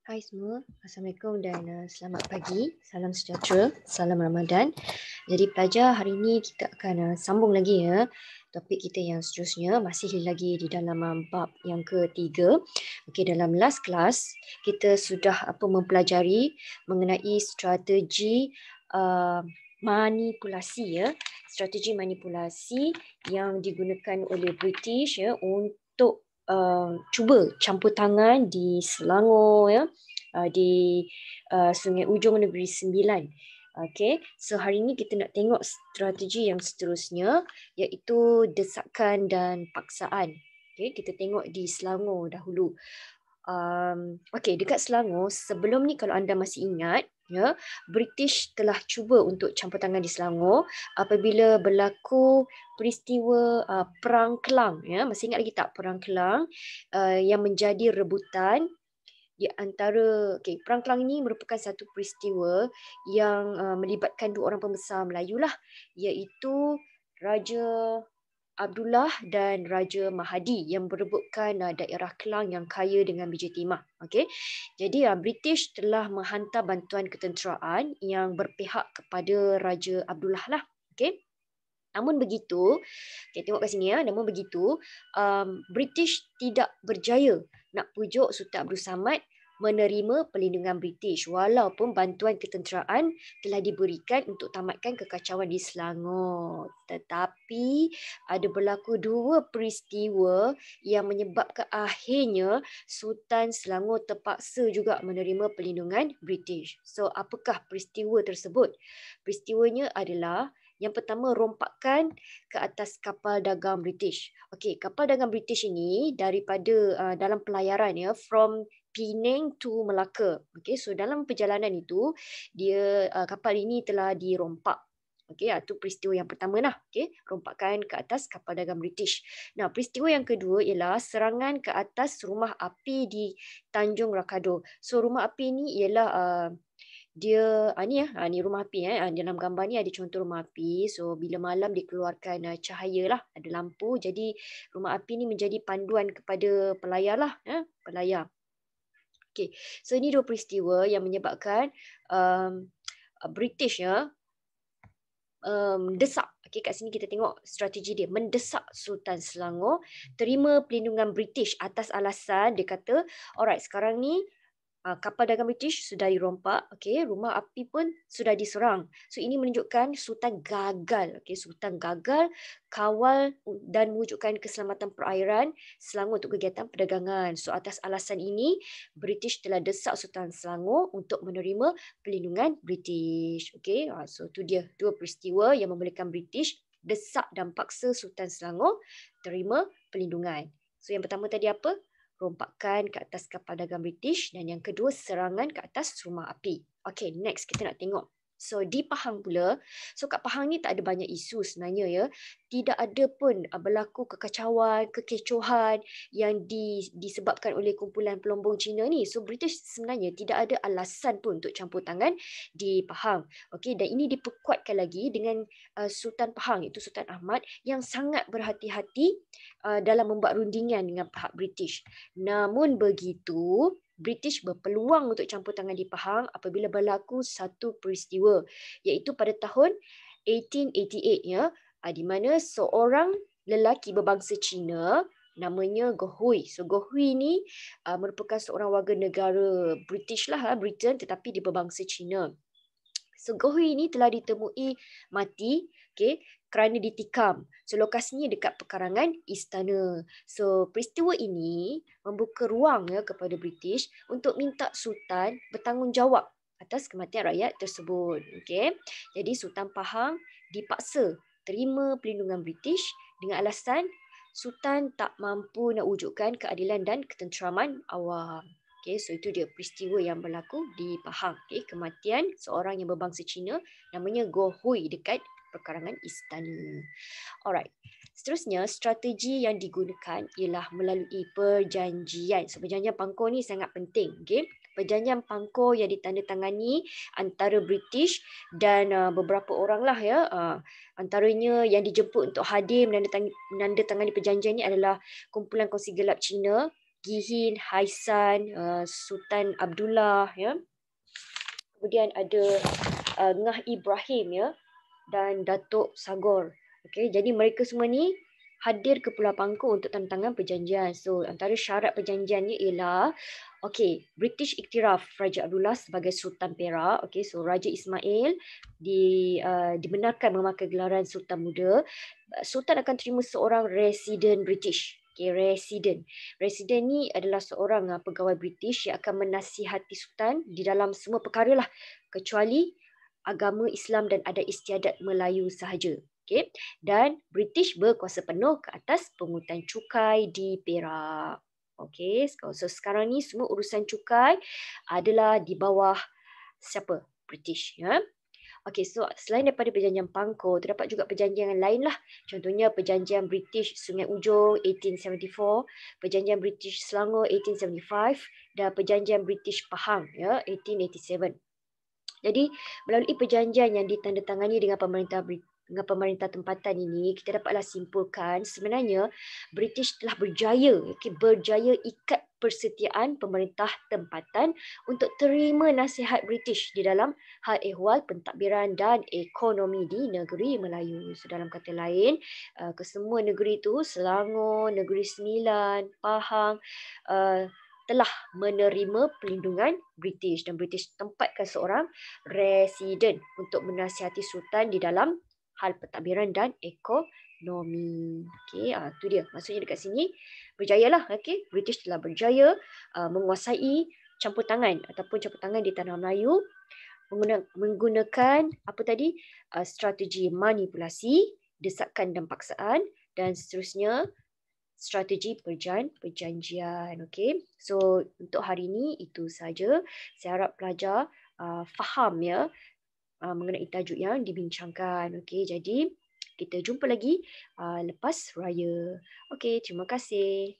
Hai semua, Assalamualaikum dan selamat pagi. Salam sejahtera, salam Ramadan. Jadi pelajar, hari ini kita akan sambung lagi ya topik kita yang seterusnya, masih lagi di dalam bab yang ketiga. Okey, dalam last class kita sudah mempelajari mengenai strategi manipulasi ya. Strategi manipulasi yang digunakan oleh British ya untuk cuba campur tangan di Selangor ya, di Sungai Ujong Negeri Sembilan. Okay, so hari ini kita nak tengok strategi yang seterusnya iaitu desakan dan paksaan. Okay, kita tengok di Selangor dahulu. Okay, dekat Selangor sebelum ni kalau anda masih ingat, ya, British telah cuba untuk campur tangan di Selangor apabila berlaku peristiwa Perang Kelang. Ya, masih ingat lagi tak Perang Kelang yang menjadi rebutan di antara Perang Kelang ini merupakan satu peristiwa yang melibatkan dua orang pembesar Melayu lah, iaitu Raja Abdullah dan Raja Mahadi yang berebutkan daerah Kelang yang kaya dengan biji timah. Okey. Jadi British telah menghantar bantuan ketenteraan yang berpihak kepada Raja Abdullah lah. Okey. Namun begitu, tengok kat sini ya, namun begitu, British tidak berjaya nak pujuk Sultan Abdul Samad menerima perlindungan British walaupun bantuan ketenteraan telah diberikan untuk tamatkan kekacauan di Selangor. Tetapi ada berlaku dua peristiwa yang menyebabkan akhirnya Sultan Selangor terpaksa juga menerima perlindungan British. So apakah peristiwa tersebut? Peristiwanya adalah yang pertama, rompakan ke atas kapal dagang British. Okey, kapal dagang British ini daripada dalam pelayaran ya, from Penang to Melaka. Okey, so dalam perjalanan itu dia kapal ini telah dirompak. Okey, itu peristiwa yang pertama lah. Okey, rompakan ke atas kapal dagang British. Nah, peristiwa yang kedua ialah serangan ke atas rumah api di Tanjung Rakado. So rumah api ini ialah dia ni rumah api dalam gambar ni ada contoh rumah api. So bila malam dikeluarkan cahaya lah, ada lampu, jadi rumah api ni menjadi panduan kepada pelayar lah, pelayar. Okey, so ini dua peristiwa yang menyebabkan British desak. Okey, kat sini kita tengok strategi dia, mendesak Sultan Selangor terima perlindungan British atas alasan dia kata, alright, sekarang ni kapal dagang British sudah dirompak, rumah api pun sudah diserang. So ini menunjukkan Sultan gagal, Sultan gagal kawal dan mewujudkan keselamatan perairan Selangor untuk kegiatan perdagangan. So atas alasan ini, British telah desak Sultan Selangor untuk menerima perlindungan British. So itu dia dua peristiwa yang membolehkan British desak dan paksa Sultan Selangor terima perlindungan. So yang pertama tadi apa? Rompakan ke atas kapal dagang British, dan yang kedua serangan ke atas rumah api. Okay, next kita nak tengok. So di Pahang pula, so kat Pahang ni tak ada banyak isu sebenarnya ya. Tidak ada pun berlaku kekacauan, kekecohan yang disebabkan oleh kumpulan pelombong Cina ni. So British sebenarnya tidak ada alasan pun untuk campur tangan di Pahang. Okey, dan ini diperkuatkan lagi dengan Sultan Pahang, iaitu Sultan Ahmad, yang sangat berhati-hati dalam membuat rundingan dengan pihak British. Namun begitu, British berpeluang untuk campur tangan di Pahang apabila berlaku satu peristiwa, iaitu pada tahun 1888 ya, di mana seorang lelaki berbangsa Cina namanya Goh Hui. So Goh Hui ni merupakan seorang warga negara British lah, Britain, tetapi dia berbangsa Cina. So Goh Hui ni telah ditemui mati, kerana ditikam. So lokasinya dekat pekarangan istana. So peristiwa ini membuka ruang ya kepada British untuk minta Sultan bertanggungjawab atas kematian rakyat tersebut. Jadi Sultan Pahang dipaksa terima perlindungan British dengan alasan Sultan tak mampu nak wujudkan keadilan dan ketenteraman awam. So itu dia peristiwa yang berlaku di Pahang. Kematian seorang yang berbangsa Cina namanya Goh Hui dekat pekarangan istana. Alright. Seterusnya, strategi yang digunakan ialah melalui perjanjian. So, perjanjian Pangkor ni sangat penting. Perjanjian Pangkor yang ditandatangani antara British dan beberapa orang lah ya. Antaranya yang dijemput untuk hadir menandatangani perjanjian ni adalah kumpulan kongsi gelap Cina, Gihin, Haisan, Sultan Abdullah, ya. Kemudian ada Ngah Ibrahim, ya, dan Datuk Sagor. Okey, jadi mereka semua ni hadir ke Pulau Pangkor untuk tantangan perjanjian. So antara syarat perjanjiannya ialah okey, British iktiraf Raja Abdullah sebagai Sultan Perak. Okey, so Raja Ismail dibenarkan memakai gelaran Sultan Muda. Sultan akan terima seorang resident British. Okay, resident. Resident ni adalah seorang pegawai British yang akan menasihati Sultan di dalam semua perkara lah, kecuali agama Islam dan adat istiadat Melayu sahaja. Okay. Dan British berkuasa penuh ke atas pungutan cukai di Perak. Okay. So sekarang ni semua urusan cukai adalah di bawah siapa? British. Ya. Okey, so selain daripada perjanjian Pangkor, terdapat juga perjanjian yang lain lah. Contohnya perjanjian British Sungai Ujong 1874, perjanjian British Selangor 1875 dan perjanjian British Pahang, ya, 1887. Jadi melalui perjanjian yang ditandatangani dengan pemerintah tempatan ini, kita dapatlah simpulkan sebenarnya British telah berjaya ikat persetiaan pemerintah tempatan untuk terima nasihat British di dalam hal ehwal pentadbiran dan ekonomi di negeri Melayu. So dalam kata lain, kesemua negeri itu, Selangor, Negeri Sembilan, Pahang, telah menerima pelindungan British, dan British tempatkan seorang resident untuk menasihati Sultan di dalam hal pentadbiran dan ekonomi. Okey, itu dia. Maksudnya dekat sini berjayalah. Okey, British telah berjaya menguasai campur tangan di tanah Melayu menggunakan apa tadi? Strategi manipulasi, desakan dan paksaan, dan seterusnya strategi perjanjian. Okey. So untuk hari ini itu saja. Saya harap pelajar faham, ya, mengenai tajuk yang dibincangkan. Okey, jadi kita jumpa lagi lepas raya. Okey, terima kasih.